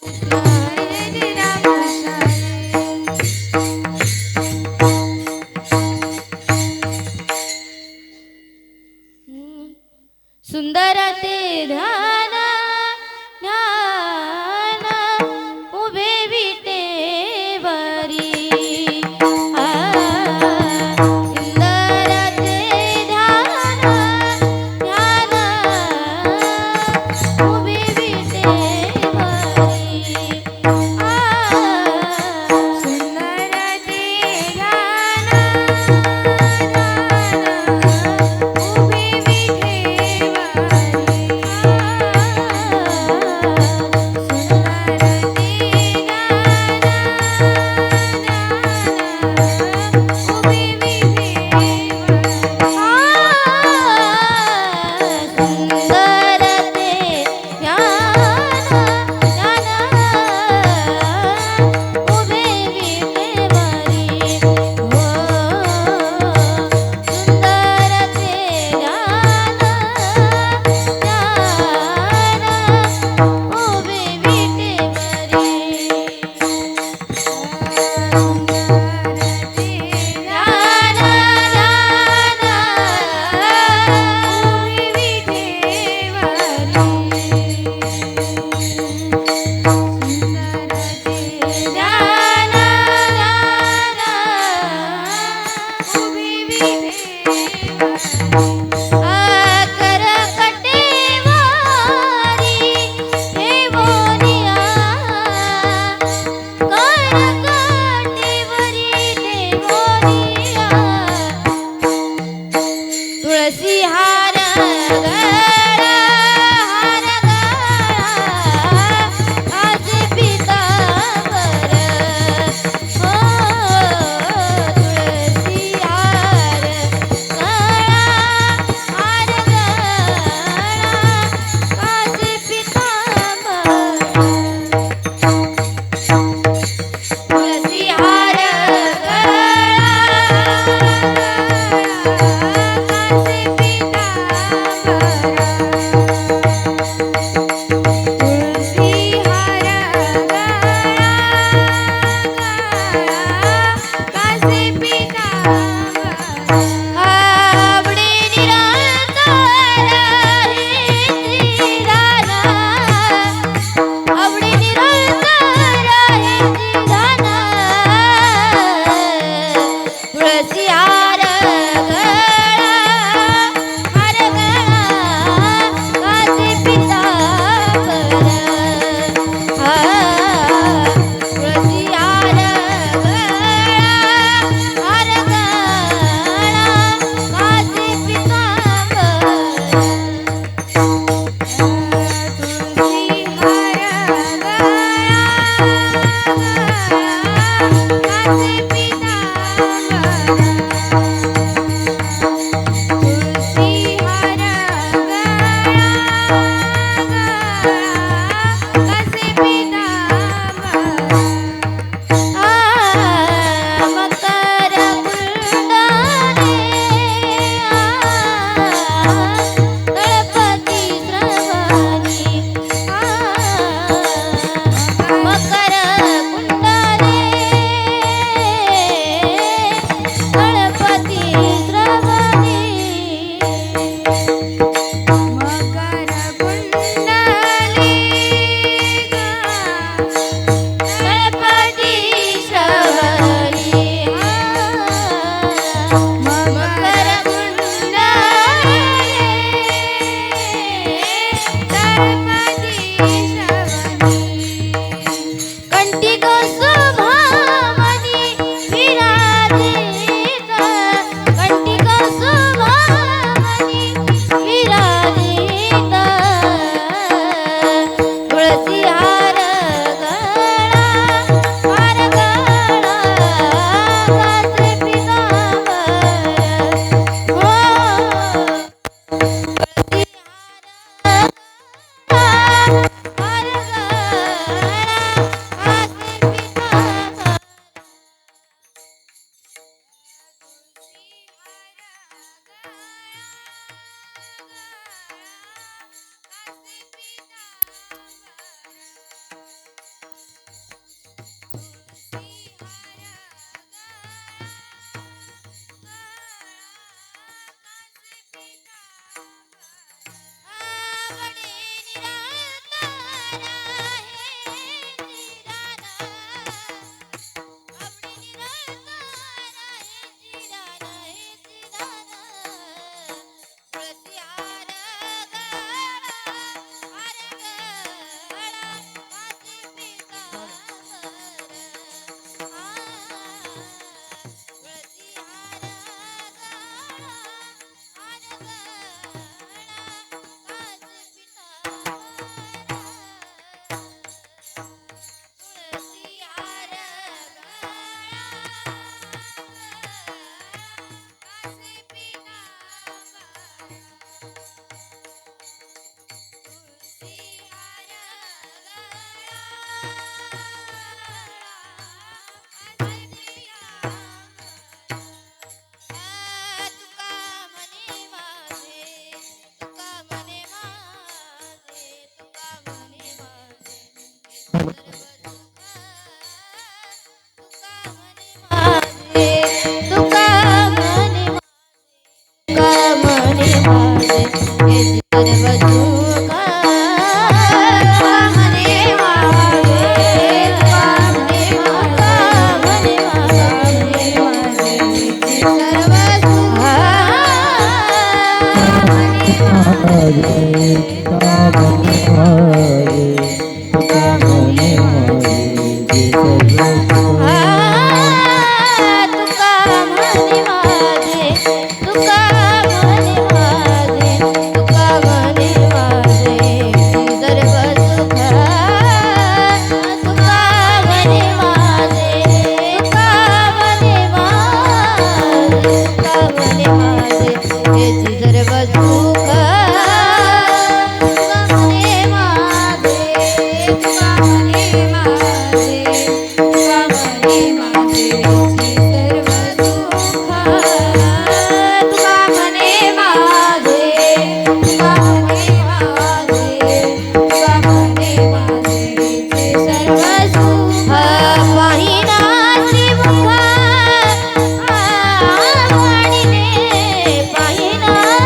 हरे राम सुंदर ते ध्यान ध्यान उभे विटेवरी सुंदर ते ध्यान ध्यान उभे विटेवरी सुंदर ते ध्यान ध्यान उभे विटेवरी माझे हेची सर्व सुख तुका म्हणे माझे तुका म्हणे माझे हेची सर्व सुख पाहिना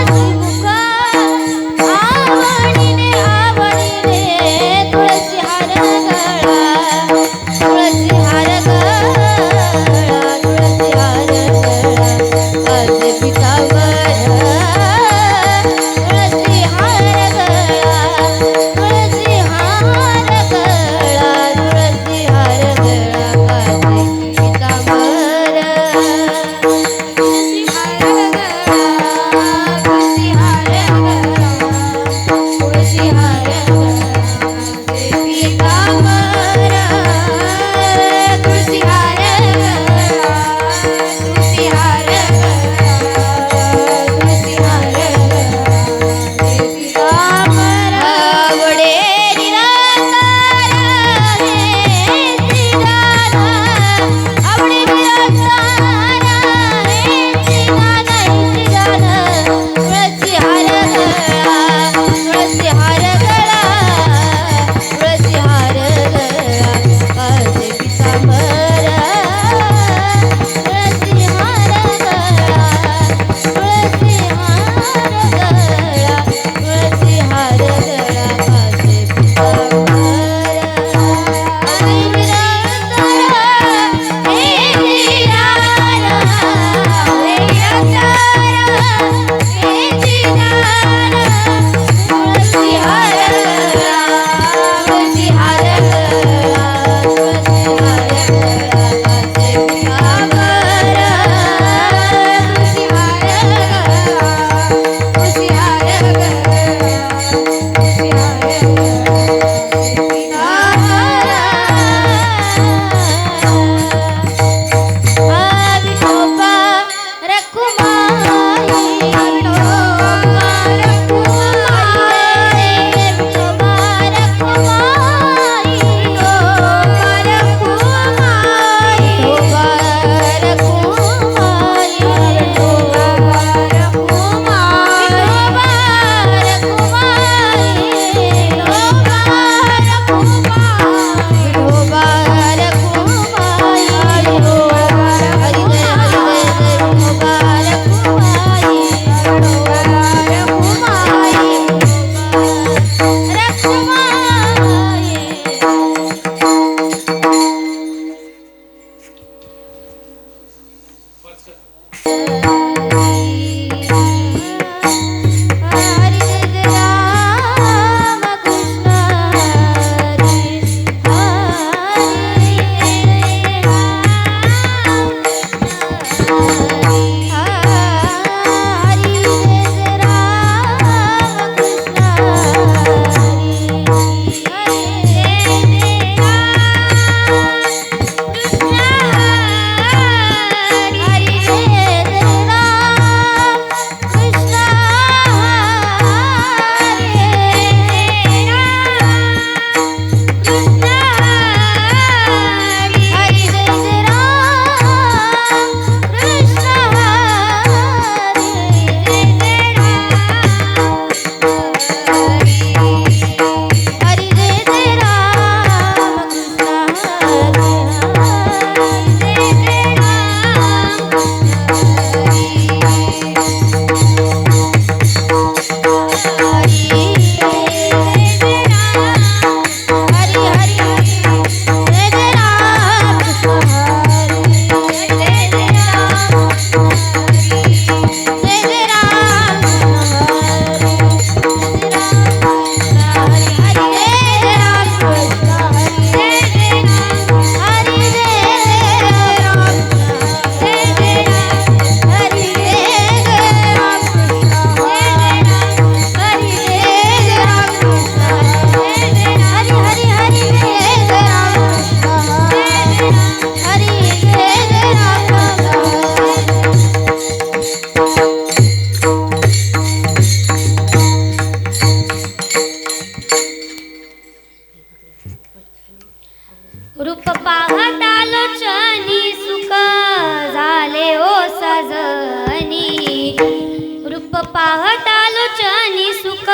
पाहता लोचनी सुख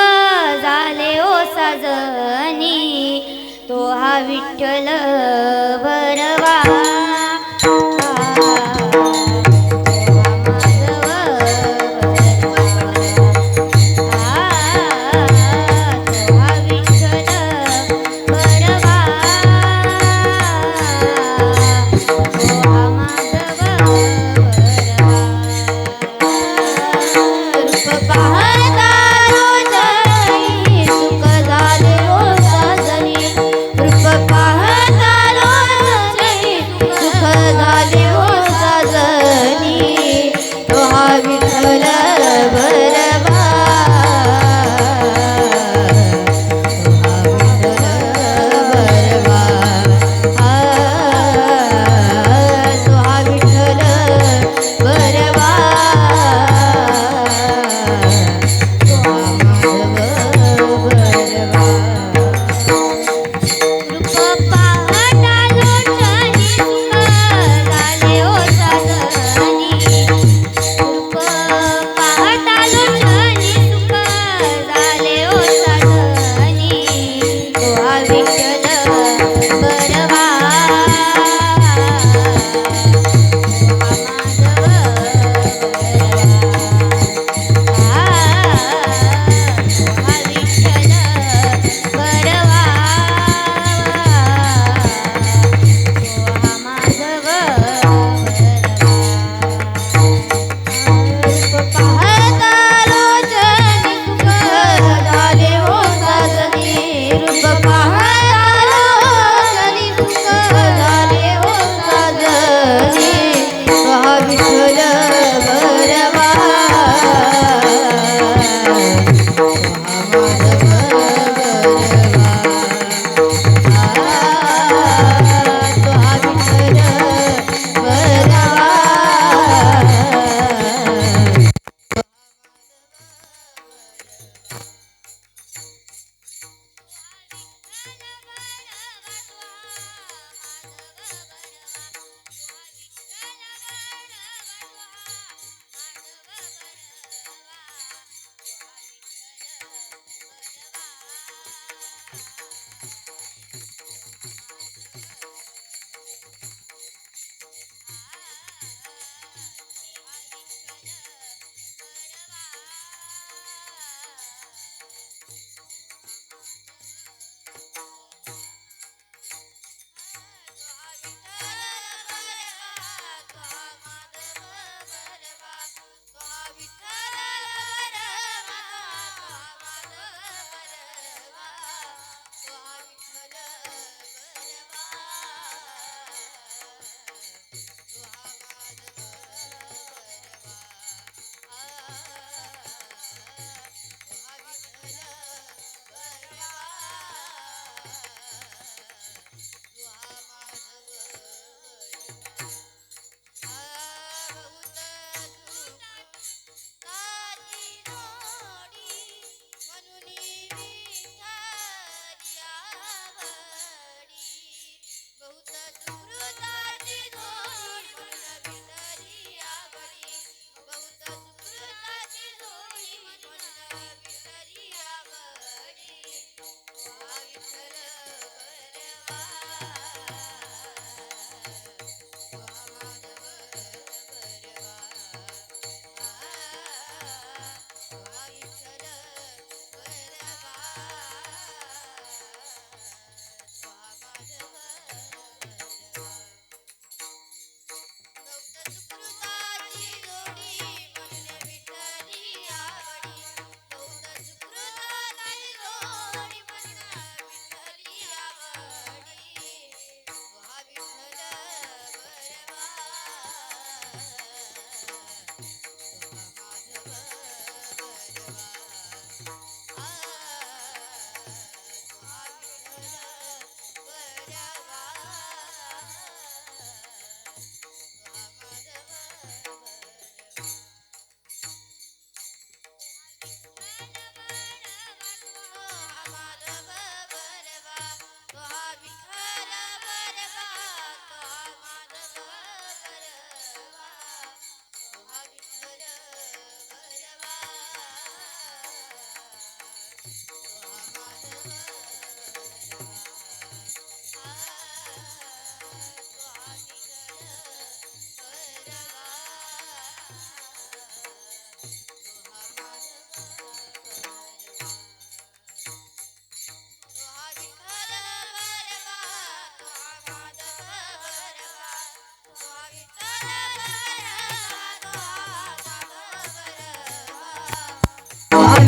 झाले ओ साजनी तो हा विठ्ठल भरवा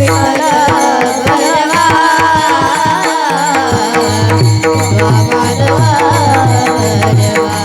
विठ्ठल भरवा माधवा भरवा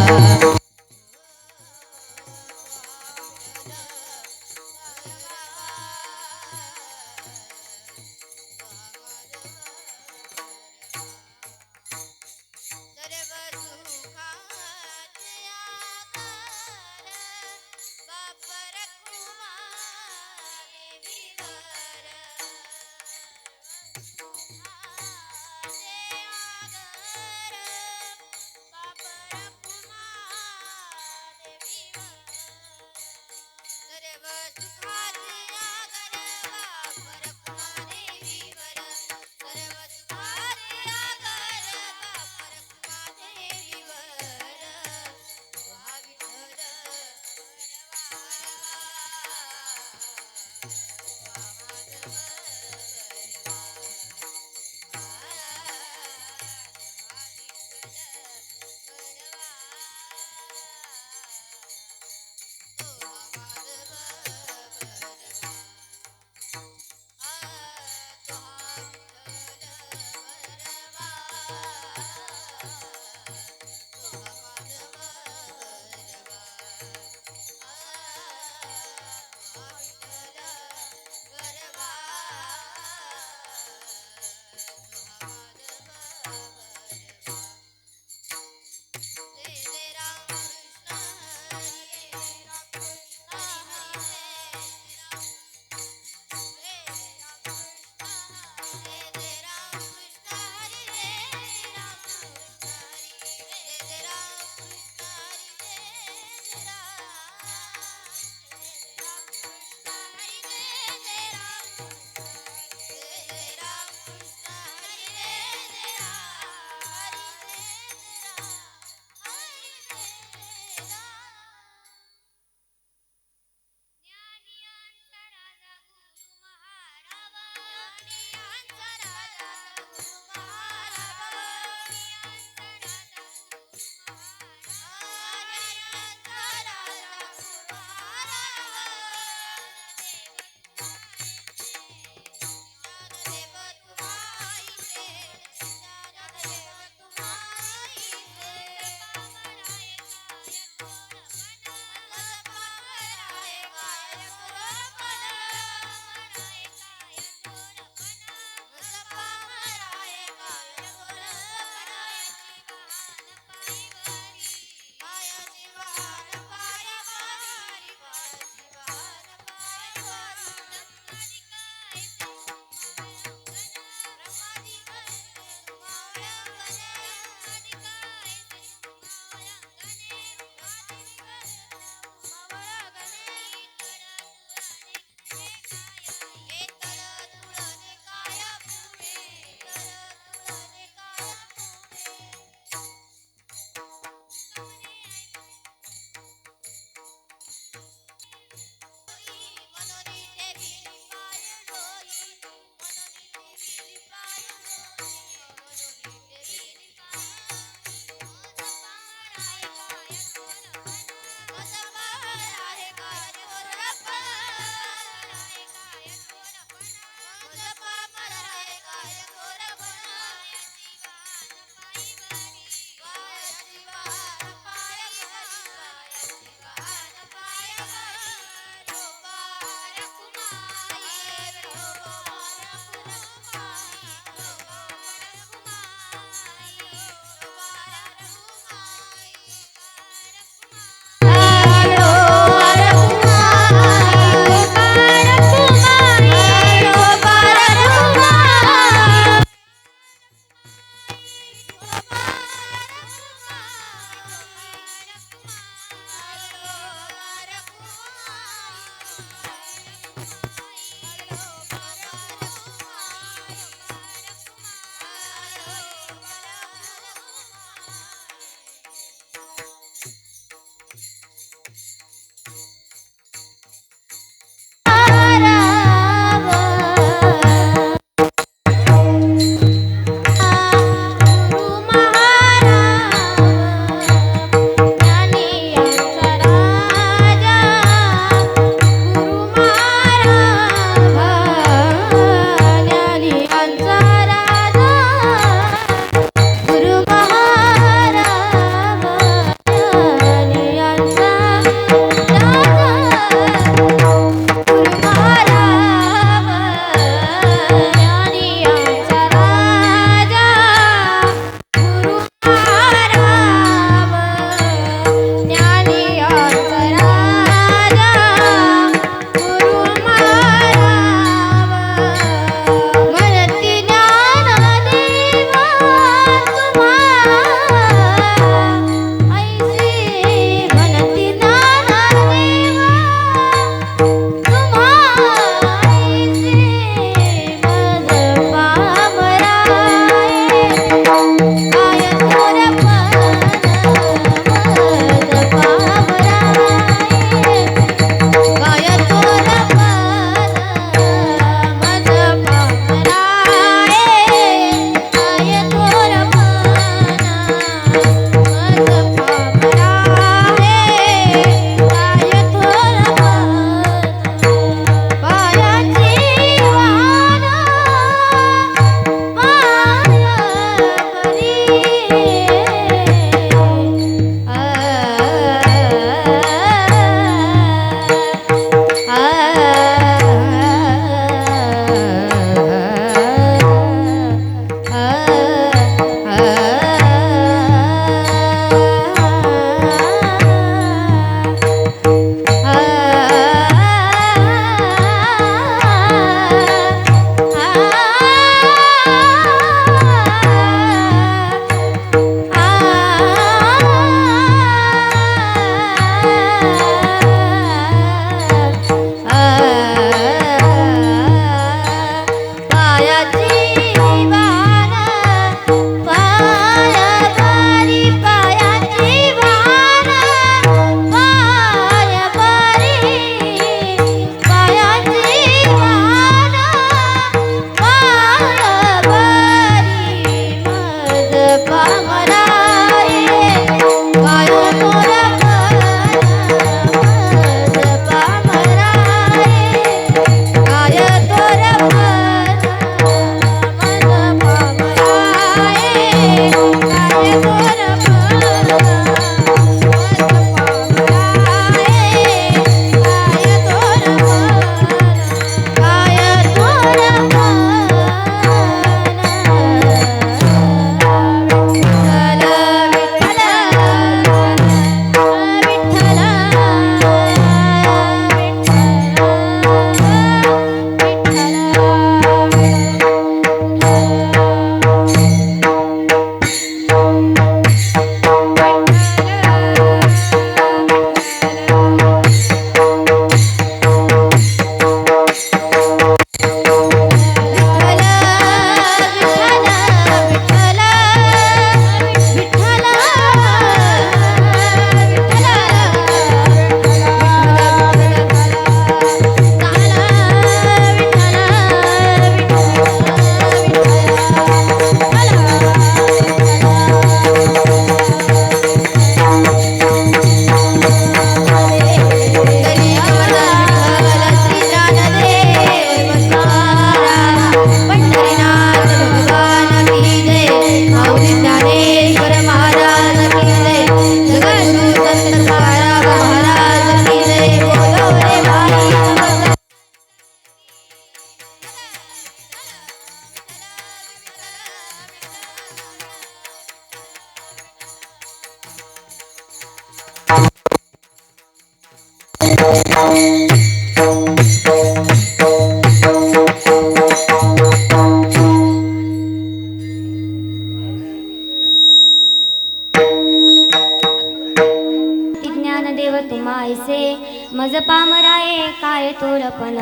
निज पामराये काय थोरपण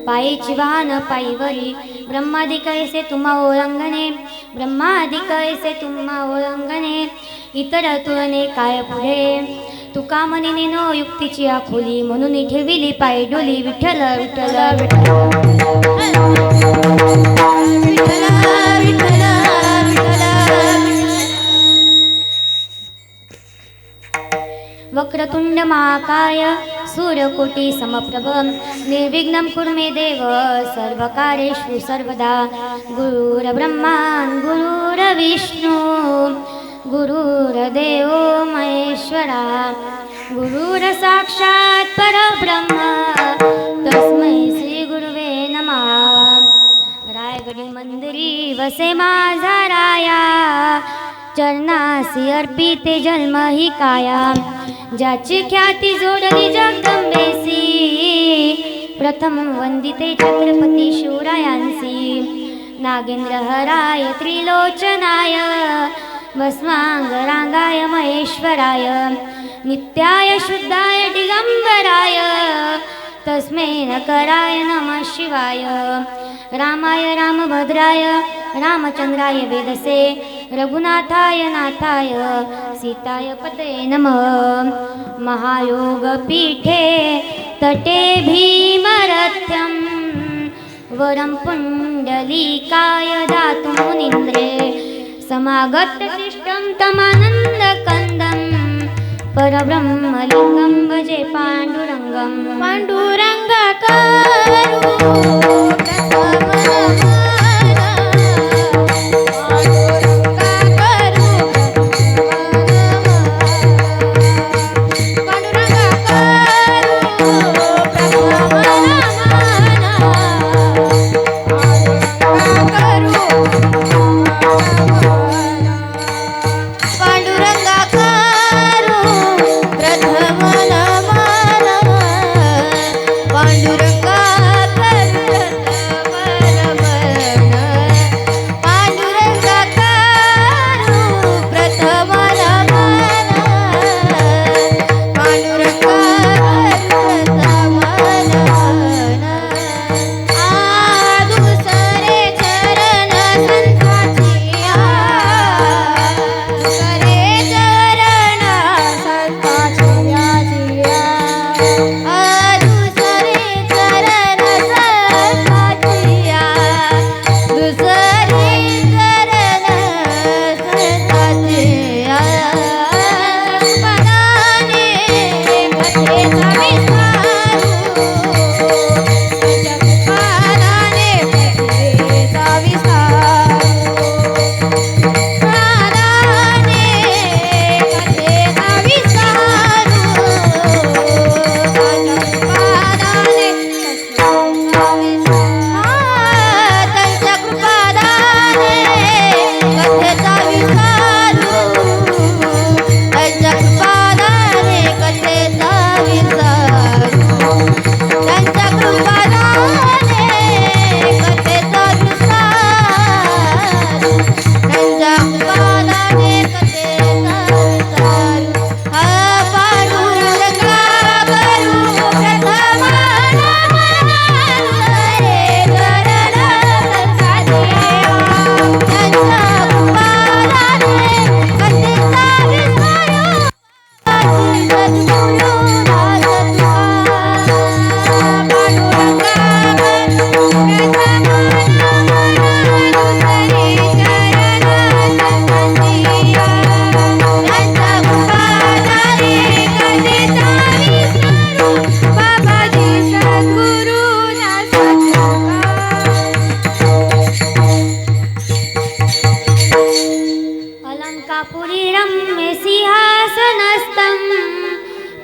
पायीची वाहन पायीवरी ब्रह्मादि कैसे तुम्हा ओळंगणे ब्रह्मादि कैसे तुम्हा ओळंगणे इतर तुळणे काय पुढे तुका म्हणे नो युक्तीची आखोली म्हणून ठेविली पाय डोली विठ्ठल विठ्ठल वक्रतुंड महाकाय सूर्यकोटी समप्रभ निर्विघ्नं कुरु मे देव सर्वकार्येषु सर्वदा गुरुर्ब्रह्मा गुरुर्विष्णु गुरुर्देवो महेश्वरा गुरुर्साक्षात् परब्रह्म तस्मै श्री गुरुवे नमः रायगडी मंदिरी वसे माझा राया चरणासी अर्पिते जन्म ही काया ज्याची ख्याती जोडली जगदंबेसी प्रथम वंदिते छत्रपती शिवरायांसी नागेंद्र हराय त्रिलोचनाय भस्मांगरांगाय महेश्वराय नित्याय शुद्धाय दिगंबराय तस्मै नकराय नमः शिवाय रामाय रामभद्राय रामचंद्राय वेदसे रघुनाथाय नाथाय सीताय पते नमः महायोग पीठे तटे भीमरथ्यं वरं पुंडलीकाय दातुं मुनीन्द्रे समागत शिष्टं तमानन्दकन्दं परब्रह्मलिङ्गं भजे पाण्डुरङ्गं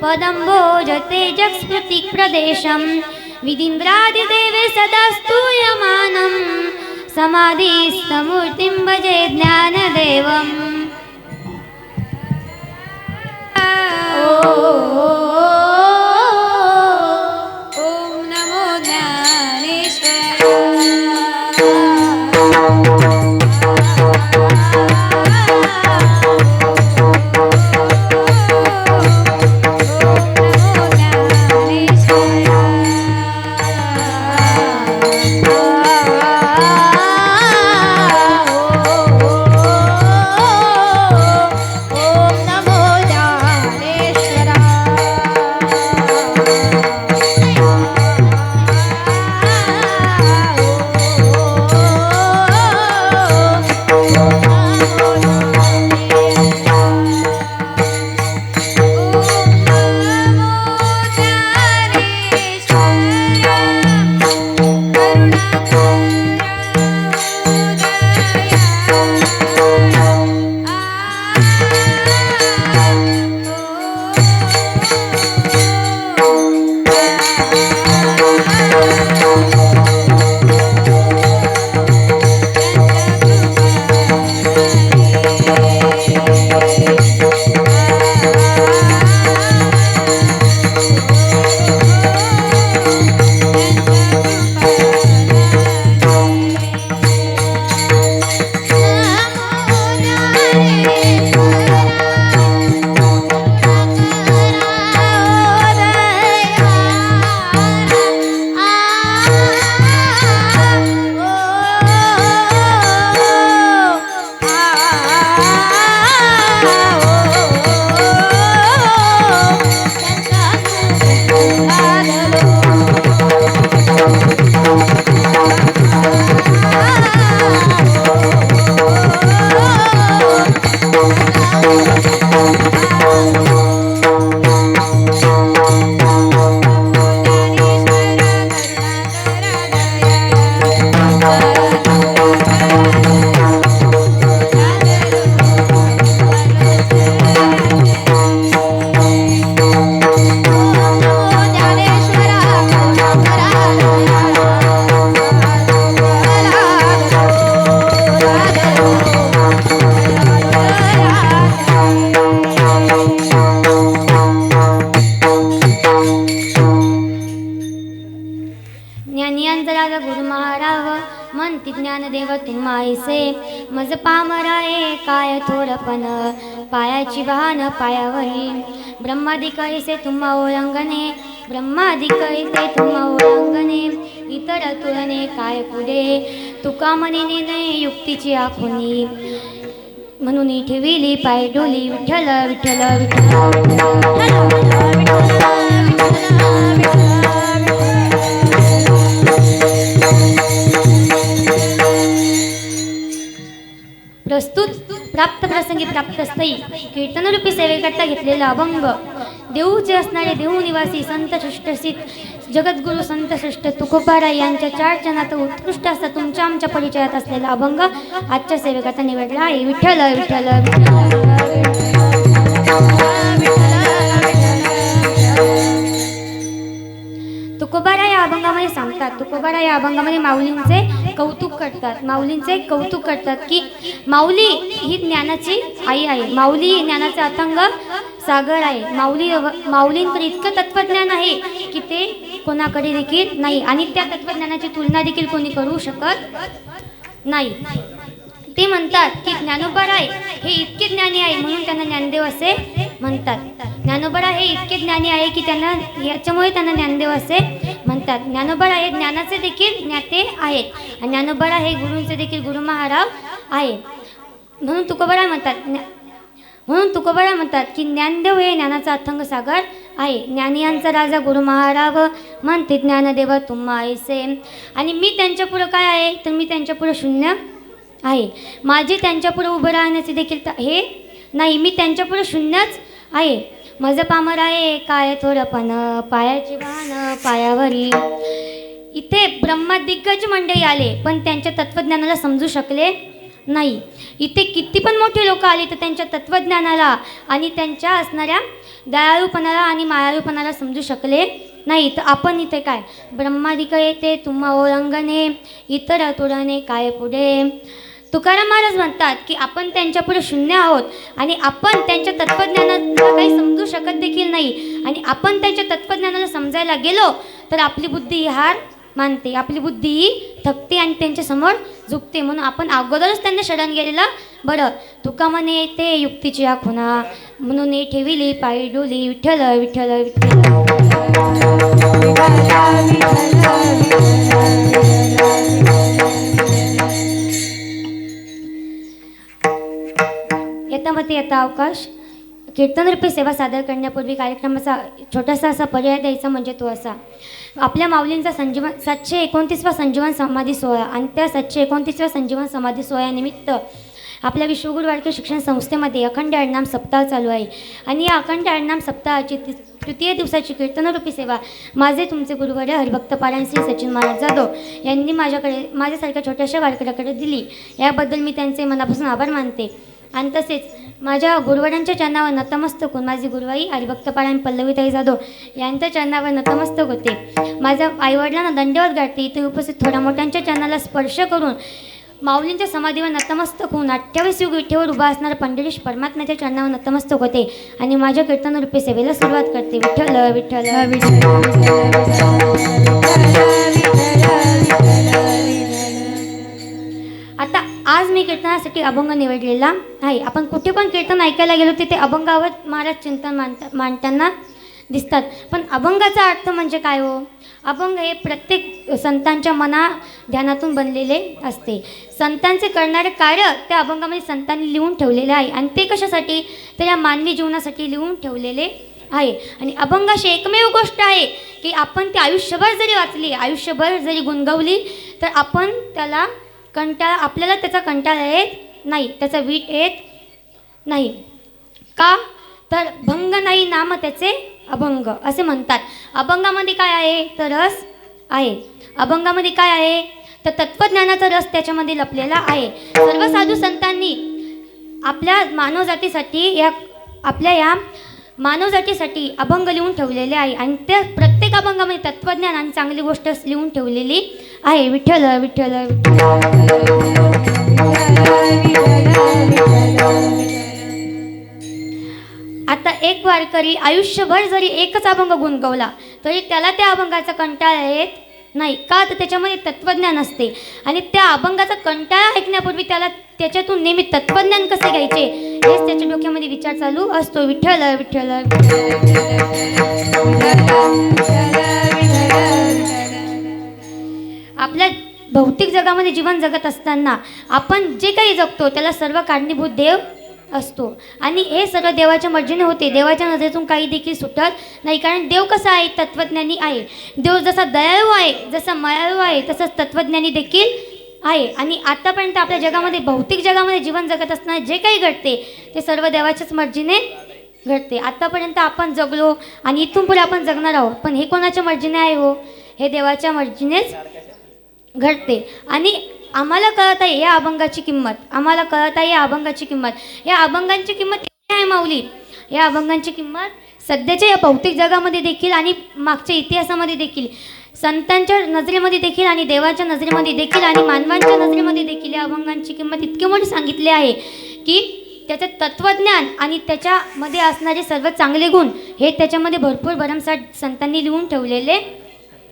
पदम्भोजते जगत्स्फटिकप्रदेशं विदिन्द्रादिदेवे सदा स्तूयमानं समाधिस्थमूर्तिं भजे ज्ञानदेवम् ॐ नमो ज्ञानेश्वराय ॐ नमो ज्ञानेश्वराय गुरु महाराव म्हणती ज्ञानदेव तुम्हाईसे मज पामराये काय थोरपण पायाची वाहन पायावरी ब्रह्मादिक ऐसे तुम्हा ओळंगणे ब्रह्मादिक ऐसे तुम्हा ओळंगणे इतर तुलने काय पुढे तुका म्हणे युक्तीची आखुनी म्हणून ठेविली पाय डोली विठ्ठल विठ्ठल प्रस्तुत प्राप्त प्रसंगी प्राप्त स्थयी कीर्तनरूपी सेवेकरता घेतलेला अभंग देऊचे असणारे देऊ निवासी संत श्रेष्ठसित जगद्गुरु संत श्रेष्ठ तुकोबाराय यांच्या 4 चरणात उत्कृष्ट असा तुमच्या आमच्या परिचयात असलेला अभंग आजच्या सेवेकरता निवडला आहे. विठ्ठल विठ्ठल तुकोबाराय या अभंगामध्ये सांगतात, तुकोबाराय या अभंगामध्ये माऊलींचे कौतुक करतात की माऊली ही ज्ञानाची आई आहे. माऊली ज्ञानाचा अथांग सागर आहे. माऊलींकडे इतकं तत्वज्ञान आहे की ते कोणाकडे देखील नाही आणि त्या तत्वज्ञानाची तुलना देखील कोणी करू शकत नाही. ते म्हणतात की ज्ञानोबाराय हे इतके ज्ञानी आहे म्हणून त्यांना ज्ञानदेव असे म्हणतात. ज्ञानोबाराय हे इतके ज्ञानी आहे की याच्यामुळे त्यांना ज्ञानदेव असे म्हणतात. ज्ञानोबाराय हे ज्ञानाचे देखील ज्ञाते आहेत आणि ज्ञानोबाराय हे गुरूंचे देखील गुरु महाराज आहे. म्हणून तुकोबाराय म्हणतात की ज्ञानदेव हे ज्ञानाचा अथंग सागर आहे. ज्ञानियांचा राजा गुरु महाराज म्हणते ज्ञानदेव तुम्हा ऐसे. आणि मी त्यांच्या पुढे काय आहे तर मी त्यांच्या पुढे शून्य आहे. माझे त्यांच्या पुढे उभं राहण्याचे देखील हे नाही. मी त्यांच्या पुढे शून्यच आहे. माझं पामर आहे काय थोडंपण पायाची वाहन पायावरी. इथे ब्रह्मदिग्गज मंडळी आले पण त्यांच्या तत्वज्ञानाला समजू शकले नाही. इथे किती पण मोठे लोक आले तर त्यांच्या तत्वज्ञानाला आणि त्यांच्या असणाऱ्या दयाळूपणाला आणि मायाळूपणाला समजू शकले नाही. तर आपण इथे काय ब्रह्मादिक येते तुम्हा ओळंगणे इतर तुडणे काय पुढे. तुकाराम महाराज म्हणतात की आपण त्यांच्या पुढे शून्य आहोत आणि आपण त्यांच्या तत्वज्ञानाला काही समजू शकत देखील नाही. आणि आपण त्यांच्या तत्वज्ञानाला समजायला गेलो तर आपली बुद्धी ही हार मानते, आपली बुद्धी ही थकते आणि त्यांच्यासमोर झुकते. म्हणून आपण अगोदरच त्यांना शरण गेलेलं बरं. तुका म्हणे ते युक्तीची आखुना म्हणून ठेविली पायी डोली विठ्ठल विठ्ठल विठ्ठल. येता अवकाश कीर्तनरूपी सेवा सादर करण्यापूर्वी कार्यक्रमाचा छोटासा असा पर्याय द्यायचा म्हणजे तो असा. आपल्या माऊलींचा 729वा संजीवन समाधी सोहळा आणि त्या 729व्या संजीवन समाधी सोहळ्यानिमित्त आपल्या विश्वगुरु वाडके शिक्षण संस्थेमध्ये अखंड हरिनाम सप्ताह चालू आहे. आणि या अखंड हरिनाम सप्ताहाची तृतीय दिवसाची कीर्तनरूपी सेवा माझे तुमचे गुरुवर्य हरिभक्त पारायण श्री सचिन महाराज जाधव यांनी माझ्यासारख्या छोट्याशा वारकऱ्याकडे दिली. याबद्दल मी त्यांचे मनापासून आभार मानते. आणि तसेच माझ्या गुरुवरांच्या चरणावर नतमस्तक होऊन माझी गुरुवाई हरिभक्त पारायण पल्लवीताई जाधव यांच्या चरणावर नतमस्तक होते. माझ्या आईवडिलांना दंडवत गाठते. इथे उपस्थित थोड्या मोठ्यांच्या चरणाला स्पर्श करून माऊलींच्या समाधीवर नतमस्तक होऊन 28 युग विठेवर उभा असणारा पंढरीश परमात्म्याच्या चरणावर नतमस्तक होते आणि माझ्या कीर्तनरूपी सेवेला सुरुवात करते. विठ्ठल विठ्ठल आता आज मी कीर्तनासाठी अभंग निवडलेला आहे. आपण कुठे पण कीर्तन ऐकायला गेलो तिथे अभंगावर महाराज चिंतन मांडताना दिसतात. पण अभंगाचा अर्थ म्हणजे काय हो? अभंग हे प्रत्येक संतांच्या मना ध्यानातून बनलेले असते. संतांचे करणारे कार्य त्या अभंगामध्ये संतांनी लिहून ठेवलेले आहे आणि ते कशासाठी तर या मानवी जीवनासाठी लिहून ठेवलेले आहे. आणि अभंग अशी एकमेव गोष्ट आहे की आपण ती आयुष्यभर जरी वाचली, आयुष्यभर जरी गुणगवली तर आपण आपल्याला त्याचा कंटाळा येत नाही, त्याचा वीट येत नाही. का तर भंग नाही नाम त्याचे अभंग असे म्हणतात. अभंगामध्ये काय आहे तर रस आहे. अभंगामध्ये काय आहे तर तत्वज्ञानाचा रस त्याच्यामध्ये लपलेला आहे. सर्व साधू संतांनी आपल्या मानवजातीसाठी अभंग लिहून ठेवलेले आहे आणि त्या प्रत्येक अभंगामध्ये तत्वज्ञान आणि चांगली गोष्ट लिहून ठेवलेली आहे. विठ्ठल विठ्ठल आता एक वारकरी आयुष्यभर जरी एकच अभंग गुणगवला तरी त्याला त्या अभंगाचा कंटाळा येत नाही का, तर त्याच्यामध्ये तत्त्वज्ञान असते आणि त्या अभंगाचा कंटाळा ऐकण्यापूर्वी त्याला त्याच्यातून नेहमी तत्त्वज्ञान कसे घ्यायचे हेच त्याच्या डोक्यामध्ये विचार चालू असतो. विठ्ठल विठ्ठल आपल्या भौतिक जगामध्ये जीवन जगत असताना आपण जे काही जगतो त्याला सर्व कारणीभूत देव असतो आणि हे सर्व देवाच्या मर्जीने होते. देवाच्या नजरेतून काही देखील सुटत नाही, कारण देव कसा आहे, तत्त्वज्ञानी आहे. देव जसा दयाळू आहे, जसा मायाळू आहे, तसंच तत्त्वज्ञानी देखील आहे. आणि आतापर्यंत आपल्या जगामध्ये भौतिक जगामध्ये जीवन जगत असताना जे काही घडते ते सर्व देवाच्याच मर्जीने घडते. आतापर्यंत आपण जगलो आणि इथून पुढे आपण जगणार आहोत, पण हे कोणाच्या मर्जीने आहे हो, हे देवाच्या मर्जीनेच घडते. आणि आम्हाला कळत आहे या अभंगाची किंमत, आम्हाला कळत आहे या अभंगाची किंमत. या अभंगांची किंमत एवढी आहे माऊली, या अभंगांची किंमत सध्याच्या या भौतिक जगामध्ये देखील आणि मागच्या इतिहासामध्ये देखील, संतांच्या नजरेमध्ये देखील आणि देवाच्या नजरेमध्ये देखील आणि मानवांच्या नजरेमध्ये देखील या अभंगांची किंमत इतकी मोठी सांगितली आहे की त्याचं तत्त्वज्ञान आणि त्याच्यामध्ये असणारे सर्व चांगले गुण हे त्याच्यामध्ये भरपूर भरमसाठ संतांनी लिहून ठेवलेले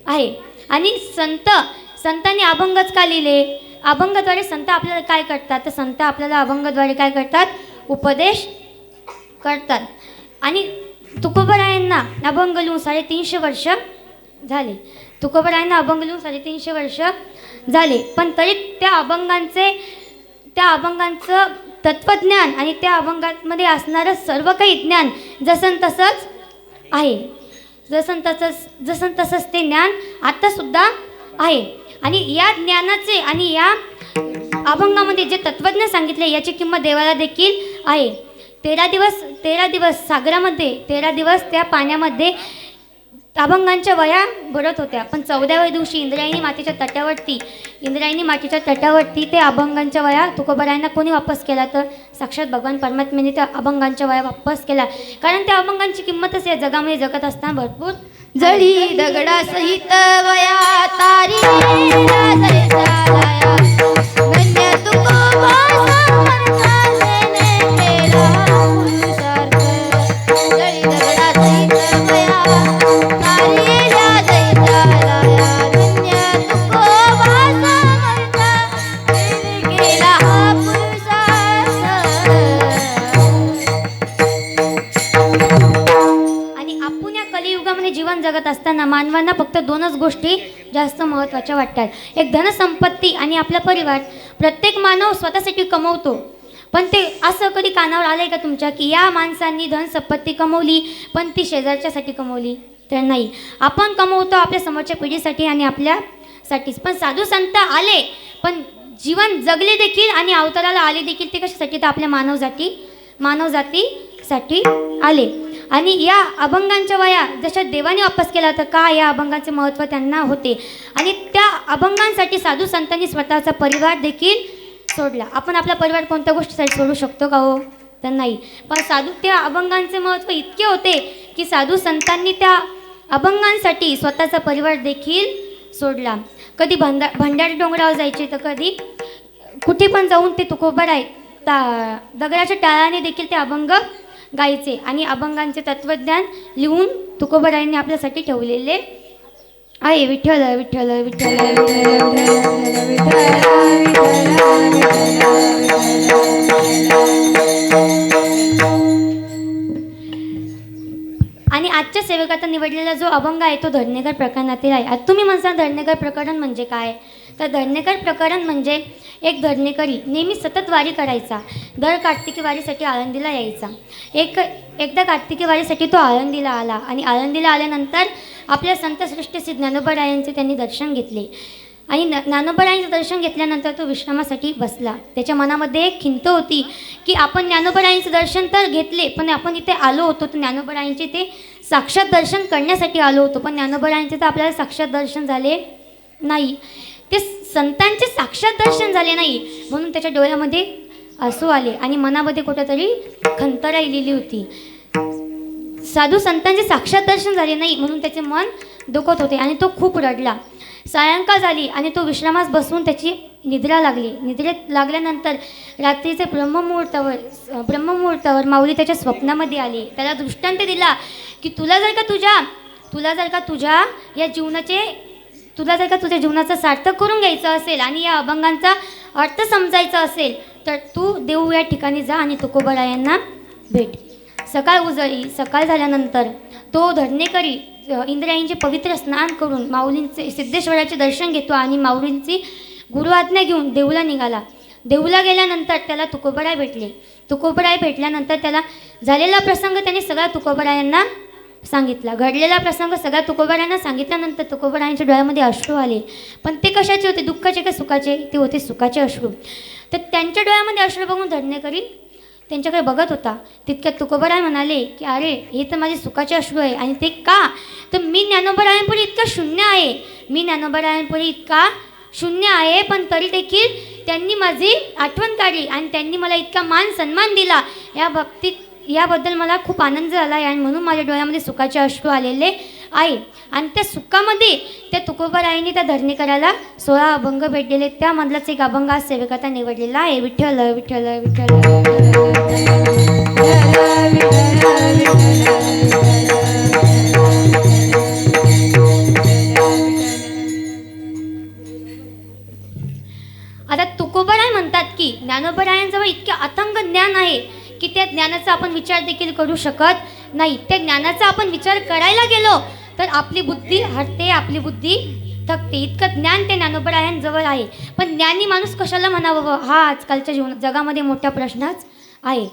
आहे. आणि संतांनी अभंगच का लिहिले? अभंगाद्वारे संत आपल्याला काय करतात, तर संत आपल्याला अभंगाद्वारे काय करतात, उपदेश करतात. आणि तुकोबरायांना अभंग लिहून 350 वर्ष झाले. तुकोबरायांना अभंग लिहून 350 वर्ष झाले, पण तरी त्या अभंगांचं तत्त्वज्ञान आणि त्या अभंगांमध्ये असणारं सर्व काही ज्ञान जसं तसंच आहे. जसं तसंच ते ज्ञान आत्तासुद्धा आहे. आणि या ज्ञानाचे आणि या अभंगामध्ये जे तत्त्वज्ञान सांगितले याची किंमत देवाला देखील आहे. 13 दिवस सागरामध्ये, 13 दिवस त्या पाण्यामध्ये अभंगांच्या वया भरत होत्या, पण 14व्या दिवशी इंद्रायणी मातेच्या तटावरती ते अभंगांच्या वया तुकोबरायांना कोणी वापस केला, तर साक्षात भगवान परमात्म्याने त्या अभंगांच्या वया वापस केला. कारण त्या अभंगांची किंमतच या जगामध्ये जगत असताना भरपूर जळी दगडा सहित वया तारी जीवन जगत असताना मानवांना फक्त 2च गोष्टी जास्त महत्त्वाच्या वाटतात. एक धनसंपत्ती आणि आपला परिवार. प्रत्येक मानव स्वतःसाठी कमवतो, पण ते असं कधी कानावर आलंय का तुमच्या की या माणसांनी धनसंपत्ती कमवली पण ती शेजारच्यासाठी कमवली? तर नाही. आपण कमवतो आपल्या समोरच्या पिढीसाठी आणि आपल्यासाठीच. पण साधू संत आले पण जीवन जगले देखील आणि अवताराला आले देखील. ते कशासाठी? तर आपल्या मानवजातीसाठी आले. आणि या अभंगांच्या वया जशा देवाने वापस केला तर का या अभंगाचे महत्त्व त्यांना होते. आणि त्या अभंगांसाठी साधू संतांनी स्वतःचा परिवार देखील सोडला. आपण आपला परिवार कोणत्या गोष्टीसाठी सोडू शकतो का हो? तर नाही. पण त्या अभंगांचे महत्त्व इतके होते की साधू संतांनी त्या अभंगांसाठी स्वतःचा परिवार देखील सोडला. कधी भंडारी डोंगरावर जायचे तर कधी कुठे पण जाऊन ते तुकोबराय दगडाच्या टाळाने देखील ते अभंग गायचे. आणि अभंगांचे तत्त्वज्ञान लिहून तुकोबरायांनी आपल्यासाठी ठेवलेले आहे. विठ्ठल विठ्ठल विठ्ठल आणि आजच्या सेवकाचा निवडलेला जो अभंग आहे तो धरणेकर प्रकरणातील आहे. आता तुम्ही म्हणता धरणेकर प्रकरण म्हणजे काय? तर धरणेकर प्रकरण म्हणजे एक धरणेकरी नेहमी सतत वारी करायचा. दर कार्तिकी वारीसाठी आळंदीला यायचा. एकदा कार्तिकी वारीसाठी तो आळंदीला आला आणि आळंदीला आल्यानंतर आपल्या संतश्रेष्ठ श्री ज्ञानोबारायांचे त्यांनी दर्शन घेतले. आणि ज्ञानोबारायांचं दर्शन घेतल्यानंतर तो विश्रामासाठी बसला. त्याच्या मनामध्ये एक खिंत होती की आपण ज्ञानोबारायांचं दर्शन तर घेतले, पण आपण इथे आलो होतो तर ज्ञानोबारायांचे ते साक्षात दर्शन करण्यासाठी आलो होतो, पण ज्ञानोबारायांचे तर आपल्याला साक्षात दर्शन झाले नाही. ते संतांचे साक्षात दर्शन झाले नाही म्हणून त्याच्या डोळ्यामध्ये आसू आले आणि मनामध्ये कुठेतरी खंत राहिलेली होती. साधू संतांचे साक्षात दर्शन झाले नाही म्हणून त्याचे मन दुखत होते आणि तो खूप रडला. सायंकाळ झाली आणि तो विश्रामास बसून त्याची निद्रा लागली. निद्रेत लागल्यानंतर रात्रीचे ब्रह्ममुहूर्तावर माऊली त्याच्या स्वप्नामध्ये आली. त्याला दृष्टांत दिला की तुला जर का तुझ्या या जीवनाचे तुला जर का तुझ्या जीवनाचं सार्थक करून घ्यायचं असेल आणि या अभंगांचा अर्थ समजायचा असेल तर तू देऊ या ठिकाणी जा आणि तुकोबरायांना भेट. सकाळ उजळी. सकाळ झाल्यानंतर तो धरणेकरी इंद्रायणीचे पवित्र स्नान करून माऊलींचे सिद्धेश्वराचे दर्शन घेतो आणि माऊलींची गुरुआज्ञा घेऊन देऊला निघाला. देऊला गेल्यानंतर त्याला तुकोबराय भेटले. तुकोबराय भेटल्यानंतर त्याला झालेला प्रसंग त्याने सगळ्या तुकोबरायांना सांगितला. घडलेला प्रसंग सगळ्या तुकोबरायांना सांगितल्यानंतर तुकोबरायांच्या डोळ्यामध्ये अश्रू आले. पण ते कशाचे होते? दुःखाचे का सुखाचे? ते होते सुखाचे अश्रू. तर त्यांच्या डोळ्यामध्ये अश्रू बघून धरणेकरी त्यांच्याकडे बघत होता. तितक्यात तुकोबराय म्हणाले की अरे हे तर माझे सुखाचे अश्रू आहे. आणि ते का? तर मी ज्ञानोबरायांपुढे इतका शून्य आहे. मी ज्ञानोबरायांपुढे इतका शून्य आहे, पण तरी देखील त्यांनी माझी आठवण काढली आणि त्यांनी मला इतका मान सन्मान दिला. या बाबतीत याबद्दल मला खूप आनंद झाला आहे आणि म्हणून माझ्या डोळ्यामध्ये सुखाचे अश्रू आलेले आहे. आणि त्या सुखामध्ये त्या तुकोबरायांनी त्या धरणेकराला 16 अभंग भेटलेले. त्यामधलाच एक अभंग आज सेवकाचा निवडलेला आहे. विठ्ठल विठ्ठल विठ्ठल. आता तुकोबराय म्हणतात की ज्ञानोबरायांजवळ इतके अथांग ज्ञान आहे की त्या ज्ञानाचा आपण विचार देखील करू शकत नाही. त्या ज्ञानाचा आपण विचार करायला गेलो तर आपली बुद्धी हरते, आपली बुद्धी थकते. इतकं ज्ञान त्या ज्ञानोबरायांजवळ आहे. पण ज्ञानी माणूस कशाला म्हणावं हा आजकालच्या जगामध्ये मोठा प्रश्नच आहे.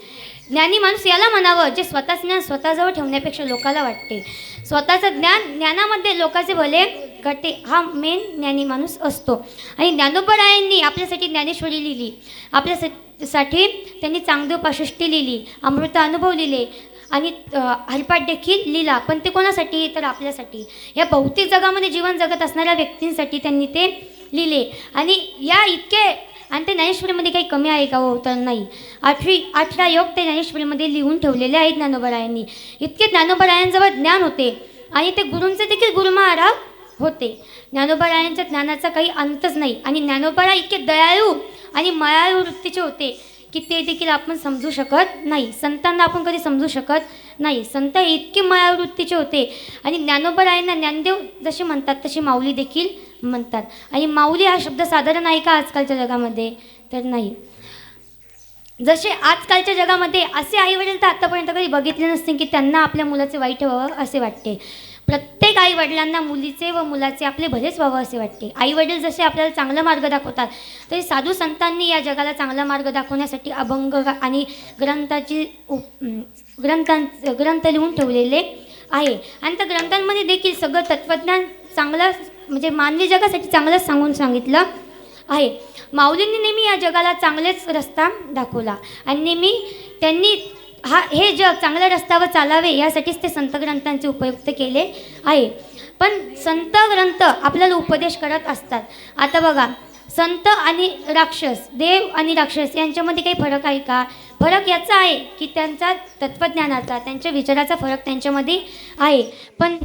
ज्ञानी माणूस याला म्हणावं जे स्वतःचं ज्ञान स्वतःजवळ ठेवण्यापेक्षा लोकाला वाटते. स्वतःचं ज्ञानामध्ये लोकांचे भले घडते हा मेन ज्ञानी माणूस असतो. आणि ज्ञानोबरायांनी आपल्यासाठी ज्ञानेश्वरी लिहिली. आपल्यासाठी त्यांनी चांगदेव पासष्टी लिहिली, अमृत अनुभव लिहिले आणि हरिपाठ देखील लिहिला. पण ते कोणासाठी? तर आपल्यासाठी. या भौतिक जगामध्ये जीवन जगत असणाऱ्या व्यक्तींसाठी त्यांनी ते लिहिले. आणि या इतके आणि ते ज्ञानेश्वरीमध्ये काही कमी आहे का? हो तर नाही. 18 योग ते ज्ञानेश्वरीमध्ये लिहून ठेवलेले आहेत ज्ञानोबरायांनी. इतके ज्ञानोबरायांजवळ ज्ञान होते आणि ते गुरूंचे देखील गुरुमहाराज होते. ज्ञानोबरायांच्या ज्ञानाचा काही अंतच नाही. आणि ज्ञानोबराय इतके दयाळू आणि मायाळू वृत्तीचे होते की ते देखील आपण समजू शकत नाही. संतांना आपण कधी समजू शकत नाही. संत हे इतके मायाळू वृत्तीचे होते. आणि ज्ञानोबरायांना ज्ञानदेव जसे म्हणतात तसे माऊली देखील म्हणतात. आणि माऊली हा शब्द साधारण आहे का आजकालच्या जगामध्ये? तर नाही. जसे आजकालच्या जगामध्ये असे आईवडील तर आत्तापर्यंत कधी बघितले नसतील की त्यांना आपल्या मुलाचे वाईट व्हावं असे वाटते. प्रत्येक आईवडिलांना मुलीचे व मुलाचे आपले भलेच व्हावं असे वाटते. आईवडील जसे आपल्याला चांगला मार्ग दाखवतात तरी साधू संतांनी या जगाला चांगला मार्ग दाखवण्यासाठी अभंग आणि ग्रंथ लिहून ठेवलेले आहे. आणि त्या ग्रंथांमध्ये देखील सगळं तत्त्वज्ञान चांगलं म्हणजे मानवी जगासाठी चांगलंच सांगितलं आहे. माऊलींनी नेहमी या जगाला चांगलेच रस्ता दाखवला आणि नेहमी त्यांनी हे जग चांगल्या रस्त्यावर चालावे यासाठीच ते संत ग्रंथांचे उपयुक्त केले आहे. पण संत ग्रंथ आपल्याला उपदेश करत असतात. आता बघा, संत आणि राक्षस, देव आणि राक्षस यांच्यामध्ये काही फरक आहे का? फरक याचा आहे की त्यांचा तत्त्वज्ञानाचा, त्यांच्या विचाराचा फरक त्यांच्यामध्ये आहे. पण